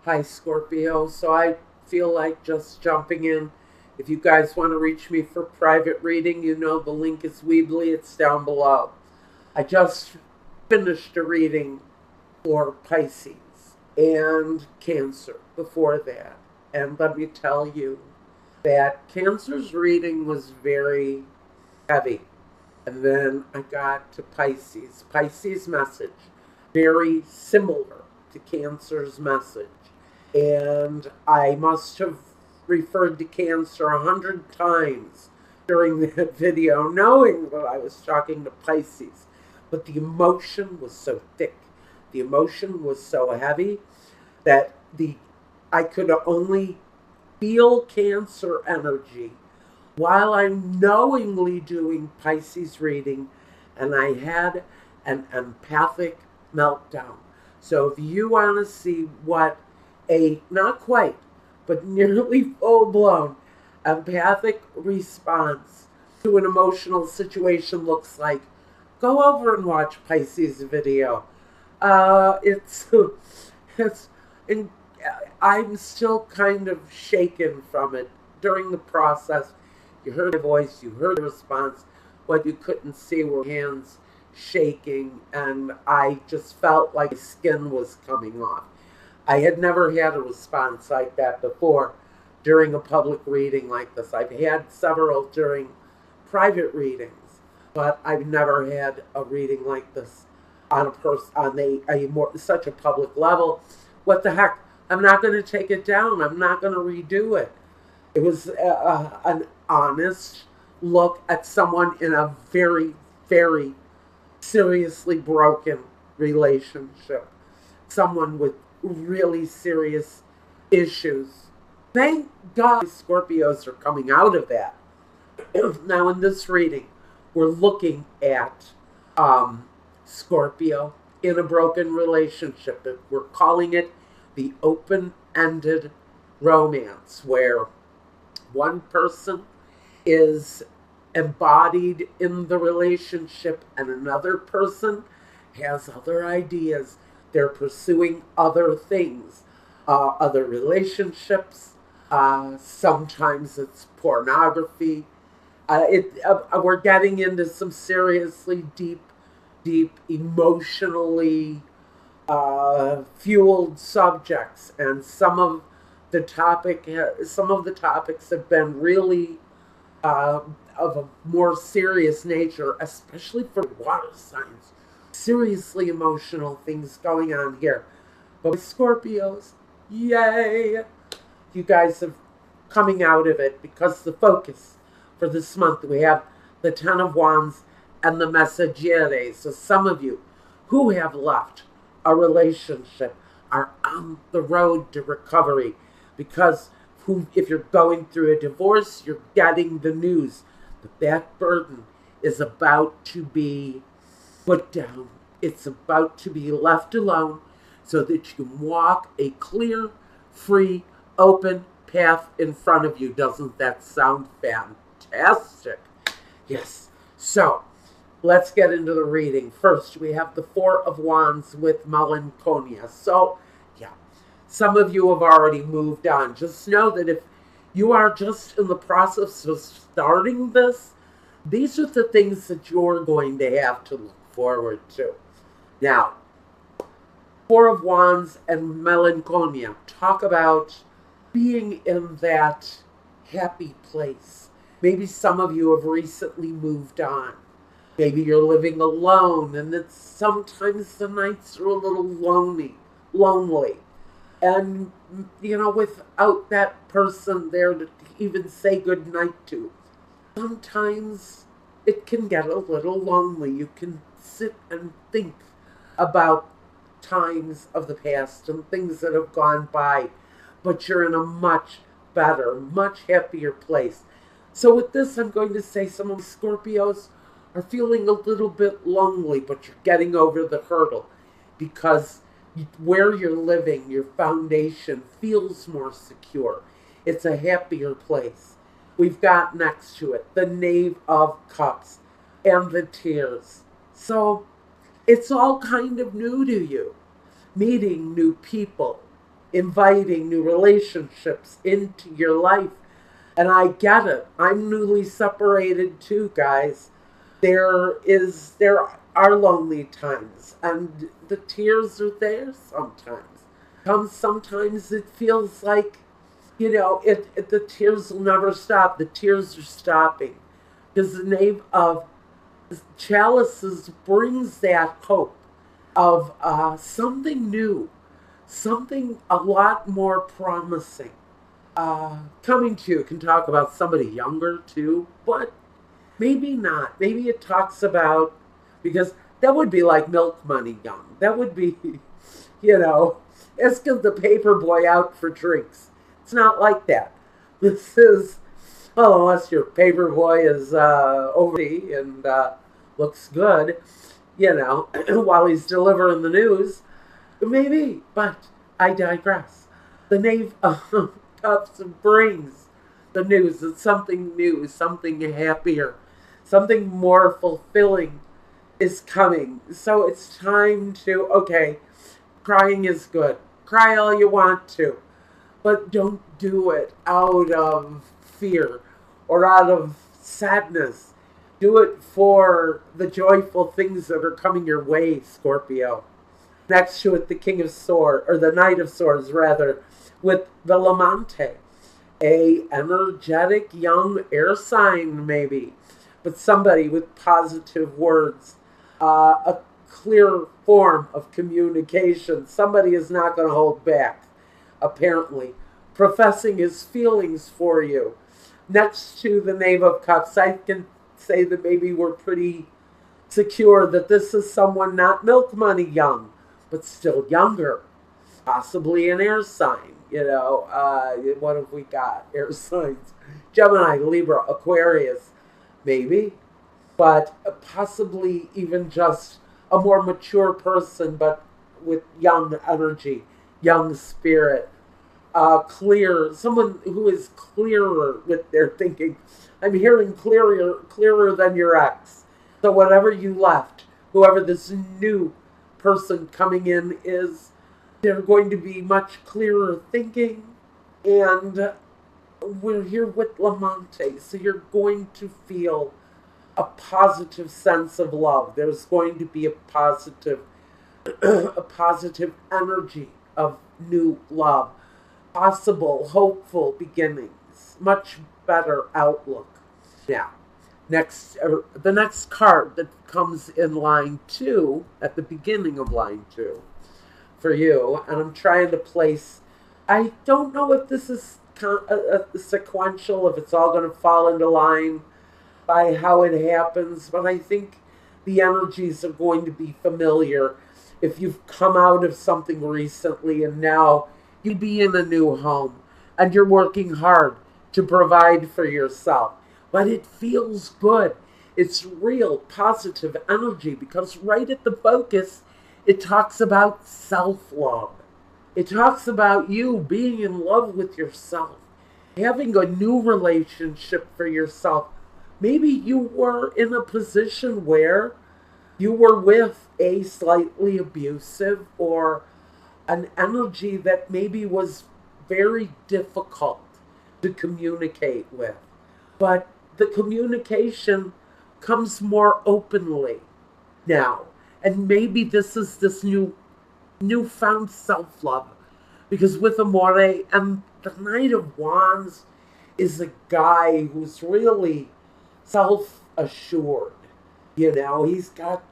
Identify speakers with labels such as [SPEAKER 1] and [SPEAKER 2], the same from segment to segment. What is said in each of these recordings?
[SPEAKER 1] Hi, Scorpio. So I feel like just jumping in. If you guys want to reach me for private reading, you know the link is Weebly. It's down below. I just finished a reading for Pisces and Cancer before that. And let me tell you that Cancer's reading was very heavy. And then I got to Pisces. Pisces message, very similar to Cancer's message. And I must have referred to Cancer 100 times during that video, knowing that I was talking to Pisces. But the emotion was so thick, the emotion was so heavy that I could only feel Cancer energy while I'm knowingly doing Pisces reading, and I had an empathic meltdown. So if you want to see what a not quite, but nearly full blown empathic response to an emotional situation looks like, go over and watch Pisces video. It's it's and I'm still kind of shaken from it during the process. You heard my voice, you heard the response. What you couldn't see were hands shaking, and I just felt like my skin was coming off. I had never had a response like that before during a public reading like this. I've had several during private readings, but I've never had a reading like this on a more such a public level. What the heck? I'm not going to take it down. I'm not going to redo it. It was an honest look at someone in a very, very seriously broken relationship. Someone with really serious issues. Thank God Scorpios are coming out of that. Now, in this reading, we're looking at Scorpio in a broken relationship. We're calling it the open-ended romance, where one person is embodied in the relationship and another person has other ideas. They're pursuing other things, other relationships. Sometimes it's pornography. We're getting into some seriously deep, emotionally fueled subjects, and some of the topics have been really of a more serious nature, especially for water signs. Seriously emotional things going on here. But with Scorpios, yay! You guys have coming out of it, because the focus for this month, we have the Ten of Wands and the Messageres. So some of you who have left a relationship are on the road to recovery, because if you're going through a divorce, you're getting the news that that burden is about to be put down. It's about to be left alone so that you can walk a clear, free, open path in front of you. Doesn't that sound fantastic? Yes. So let's get into the reading. First, we have the Four of Wands with Melancholia. So, yeah, some of you have already moved on. Just know that if you are just in the process of starting this, these are the things that you're going to have to look forward to. Now, Four of Wands and Melancholia talk about being in that happy place. Maybe some of you have recently moved on. Maybe you're living alone, and sometimes the nights are a little lonely. And, without that person there to even say goodnight to, sometimes it can get a little lonely. You can sit and think about times of the past and things that have gone by, but you're in a much better, much happier place. So with this, I'm going to say some of the Scorpios are feeling a little bit lonely, but you're getting over the hurdle, because where you're living, your foundation feels more secure. It's a happier place. We've got next to it the Knave of Cups and the Tears. So it's all kind of new to you. Meeting new people, inviting new relationships into your life. And I get it. I'm newly separated too, guys. There are lonely times, and the tears are there sometimes. Sometimes it feels like, the tears will never stop. The tears are stopping because the name of chalices brings that hope of something new, something a lot more promising coming to you. It can talk about somebody younger too, but maybe not. Maybe it talks about, because that would be like Milk Money Young. That would be, asking the paper boy out for drinks. It's not like that. This is, well, unless your paper boy is over and looks good, while he's delivering the news. Maybe, but I digress. The Knave of Cups brings the news that something new, something happier, something more fulfilling is coming. So it's time to, okay, crying is good. Cry all you want to, but don't do it out of fear or out of sadness. Do it for the joyful things that are coming your way, Scorpio. Next to it, the King of Swords, or the Knight of Swords, rather, with the Lamante, a energetic young air sign, maybe, but somebody with positive words, a clear form of communication. Somebody is not going to hold back, apparently, professing his feelings for you. Next to the Knave of Cups, I can say that maybe we're pretty secure that this is someone not Milk Money Young, but still younger, possibly an air sign. What have we got? Air signs: Gemini, Libra, Aquarius, maybe, but possibly even just a more mature person, but with young energy, young spirit, clear, someone who is clearer with their thinking. I'm hearing clearer than your ex. So whatever you left, whoever this new person coming in is, they're going to be much clearer thinking. And we're here with Lamante, so you're going to feel a positive sense of love. There's going to be a positive energy of new love, possible, hopeful beginnings, much better outlook. Now, the next card that comes in line 2, at the beginning of line 2, for you, and I'm trying to place, I don't know if this is sequential, if it's all going to fall into line by how it happens, but I think the energies are going to be familiar if you've come out of something recently and now you be in a new home and you're working hard to provide for yourself. But it feels good. It's real positive energy, because right at the focus, it talks about self-love. It talks about you being in love with yourself, having a new relationship for yourself. Maybe you were in a position where you were with a slightly abusive or an energy that maybe was very difficult to communicate with. But the communication comes more openly now. And maybe this is this newfound self-love. Because with Amore, and the Knight of Wands is a guy who's really self-assured. He's got,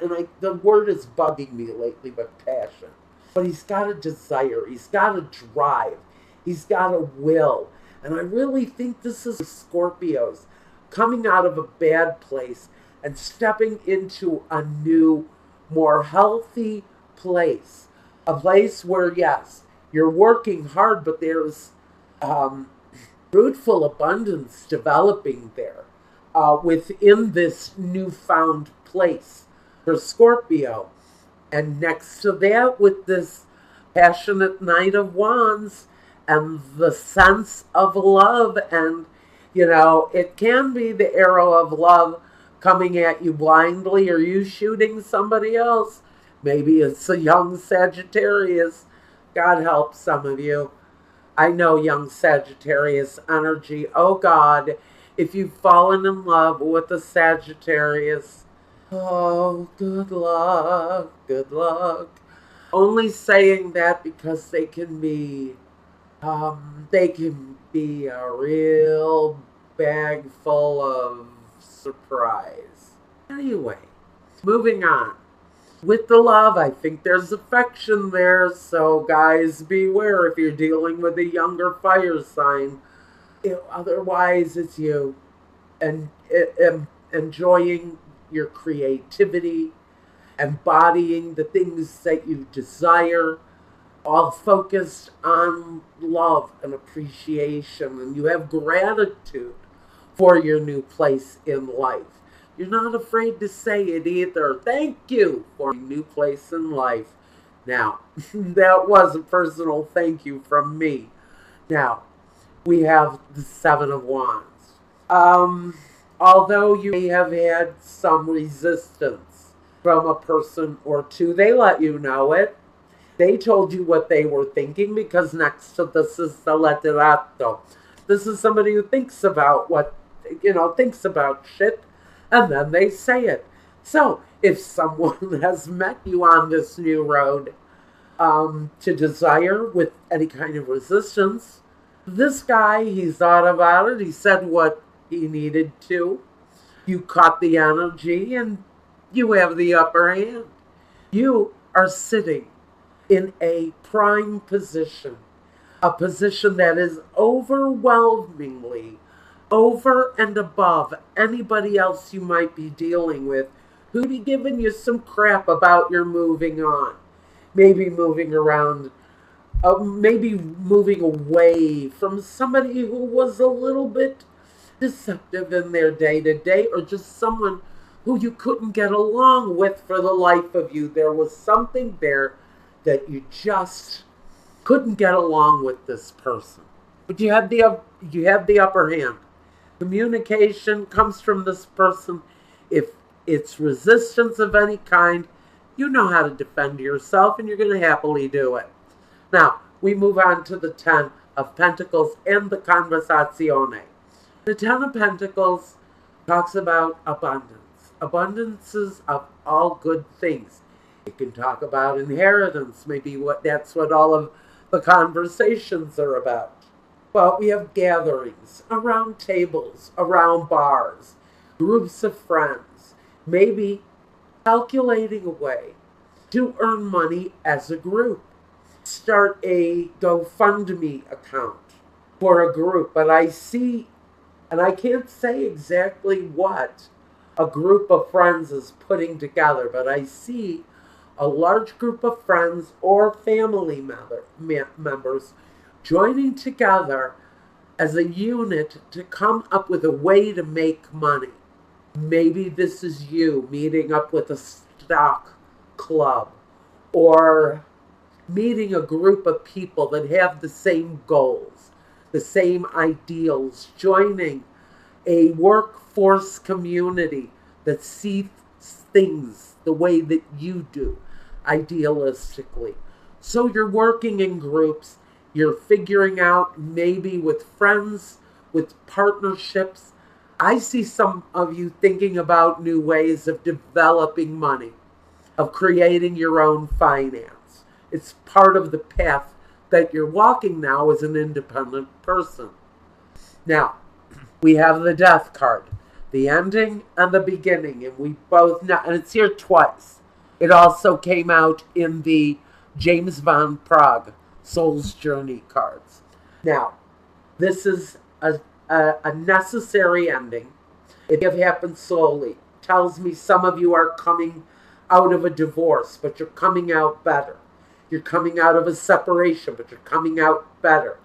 [SPEAKER 1] and the word is bugging me lately, but passion. But he's got a desire. He's got a drive. He's got a will. And I really think this is Scorpios coming out of a bad place and stepping into a new, more healthy place. A place where, yes, you're working hard, but there's fruitful abundance developing there within this newfound place for Scorpio. And next to that, with this passionate Knight of Wands, and the sense of love, and it can be the arrow of love coming at you blindly, or you shooting somebody else. Maybe it's a young Sagittarius God help some of you. I know young Sagittarius energy. Oh God, if you've fallen in love with a Sagittarius, oh, good luck, good luck. Only saying that because they can be a real bag full of surprise. Anyway, moving on. With the love, I think there's affection there, so guys, beware if you're dealing with a younger fire sign. Otherwise, it's you and enjoying your creativity, embodying the things that you desire, all focused on love and appreciation, and you have gratitude for your new place in life. You're not afraid to say it either. Thank you for a new place in life. Now, that was a personal thank you from me. Now, we have the Seven of Wands. Although you may have had some resistance from a person or two, they let you know it. They told you what they were thinking, because next to this is the letterato. This is somebody who thinks about thinks about shit, and then they say it. So if someone has met you on this new road to desire with any kind of resistance, this guy, he thought about it. He said what he needed to. You caught the energy, and you have the upper hand. You are sitting in a prime position, a position that is overwhelmingly over and above anybody else you might be dealing with, who'd be giving you some crap about your moving on, maybe moving around, maybe moving away from somebody who was a little bit deceptive in their day-to-day, or just someone who you couldn't get along with for the life of you. There was something there that you just couldn't get along with this person. But you have the upper hand. Communication comes from this person. If it's resistance of any kind, you know how to defend yourself, and you're going to happily do it. Now, we move on to the Ten of Pentacles and the Conversazione. The Ten of Pentacles talks about abundance. Abundances of all good things. You can talk about inheritance, maybe that's what all of the conversations are about. Well, we have gatherings, around tables, around bars, groups of friends, maybe calculating a way to earn money as a group. Start a GoFundMe account for a group, but I see, and I can't say exactly what a group of friends is putting together, but I see a large group of friends or family members joining together as a unit to come up with a way to make money. Maybe this is you meeting up with a stock club, or meeting a group of people that have the same goals, the same ideals, joining a workforce community that sees things the way that you do, idealistically. So you're working in groups, you're figuring out, maybe with friends, with partnerships. I see some of you thinking about new ways of developing money, of creating your own finance. It's part of the path that you're walking now as an independent person. Now, we have the Death card, the ending and the beginning, and we both know, and it's here twice. It also came out in the James Van Praagh Soul's Journey cards. Now, this is a necessary ending. It have happened slowly. Tells me some of you are coming out of a divorce, but you're coming out better. You're coming out of a separation, but you're coming out better.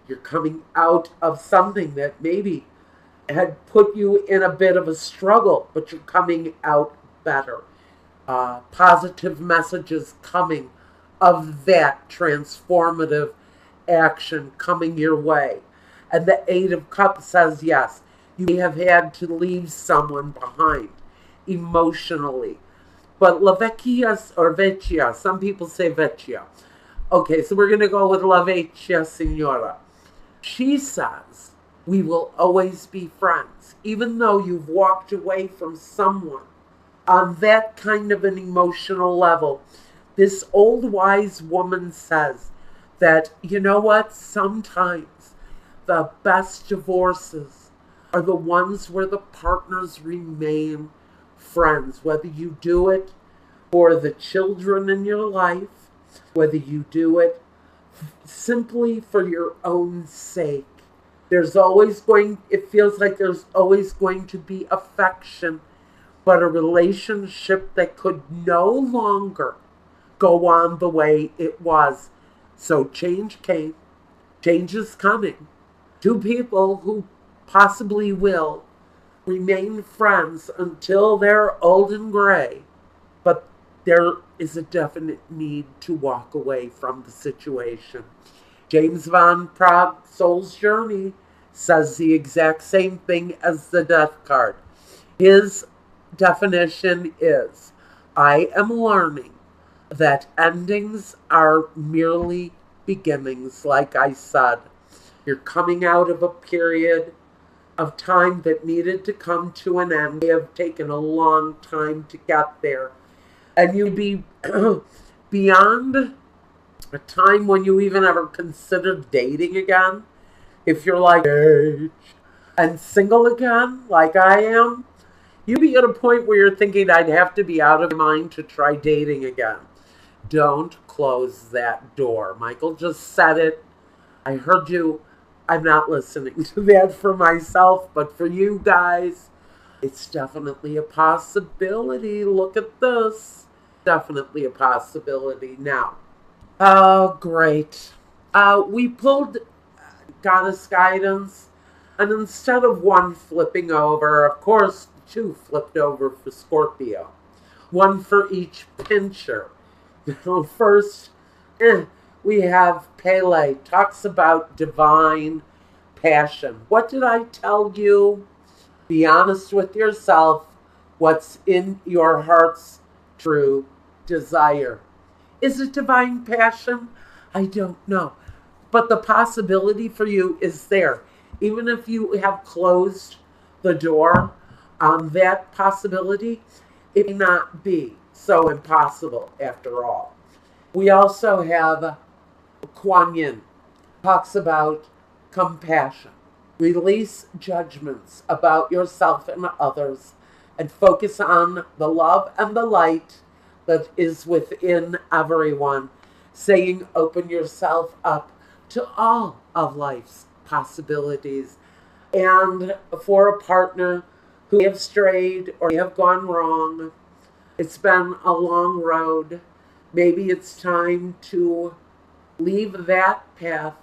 [SPEAKER 1] You're coming out of something that maybe had put you in a bit of a struggle, but you're coming out better. Positive messages coming of that transformative action coming your way. And the Eight of Cups says, yes, you may have had to leave someone behind emotionally. But la vecchia, or vecchia, some people say vecchia, Okay, so we're going to go with La Vecchia Signora. She says, we will always be friends, even though you've walked away from someone on that kind of an emotional level. This old wise woman says that, you know what, sometimes the best divorces are the ones where the partners remain friends, whether you do it for the children in your life, whether you do it simply for your own sake. It feels like there's always going to be affection, but a relationship that could no longer go on the way it was. So change came, change is coming. Two people who possibly will remain friends until they're old and gray, but there is a definite need to walk away from the situation. James Van Praagh, Soul's Journey, says the exact same thing as the death card. His definition is, I am learning that endings are merely beginnings. Like I said, you're coming out of a period of time that needed to come to an end. They have taken a long time to get there. And you'd be beyond a time when you even ever considered dating again. If you're like age and single again, like I am, you'd be at a point where you're thinking, I'd have to be out of my mind to try dating again. Don't close that door. Michael just said it. I heard you. I'm not listening to that for myself, but for you guys, it's definitely a possibility. Look at this. Definitely a possibility. Now, oh, great. We pulled Goddess Guidance, and instead of one flipping over, of course, two flipped over for Scorpio. One for each pincher. First, we have Pele, talks about divine passion. What did I tell you? Be honest with yourself. What's in your heart's true desire? Is it divine passion? I don't know. But the possibility for you is there. Even if you have closed the door on that possibility, it may not be so impossible after all. We also have Kuan Yin, talks about compassion. Release judgments about yourself and others and focus on the love and the light that is within everyone. Saying open yourself up to all of life's possibilities. And for a partner who have strayed or have gone wrong, it's been a long road. Maybe it's time to leave that path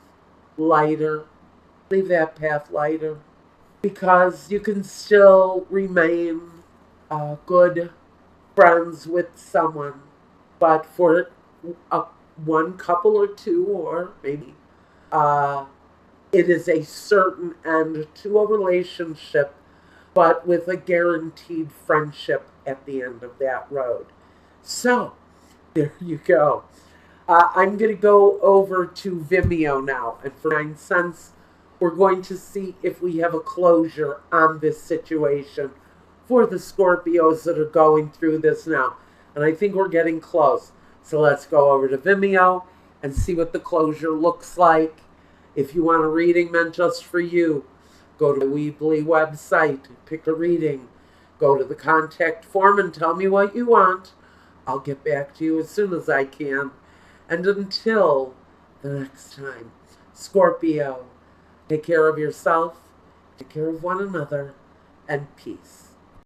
[SPEAKER 1] lighter. Leave that path lighter. Because you can still remain good friends with someone. But for one couple or two, or maybe, it is a certain end to a relationship, but with a guaranteed friendship at the end of that road. So, there you go. I'm going to go over to Vimeo now, and for 9 cents, we're going to see if we have a closure on this situation for the Scorpios that are going through this now. And I think we're getting close. So let's go over to Vimeo and see what the closure looks like. If you want a reading meant just for you, go to the Weebly website, pick a reading, go to the contact form and tell me what you want. I'll get back to you as soon as I can. And until the next time, Scorpio, take care of yourself, take care of one another, and peace.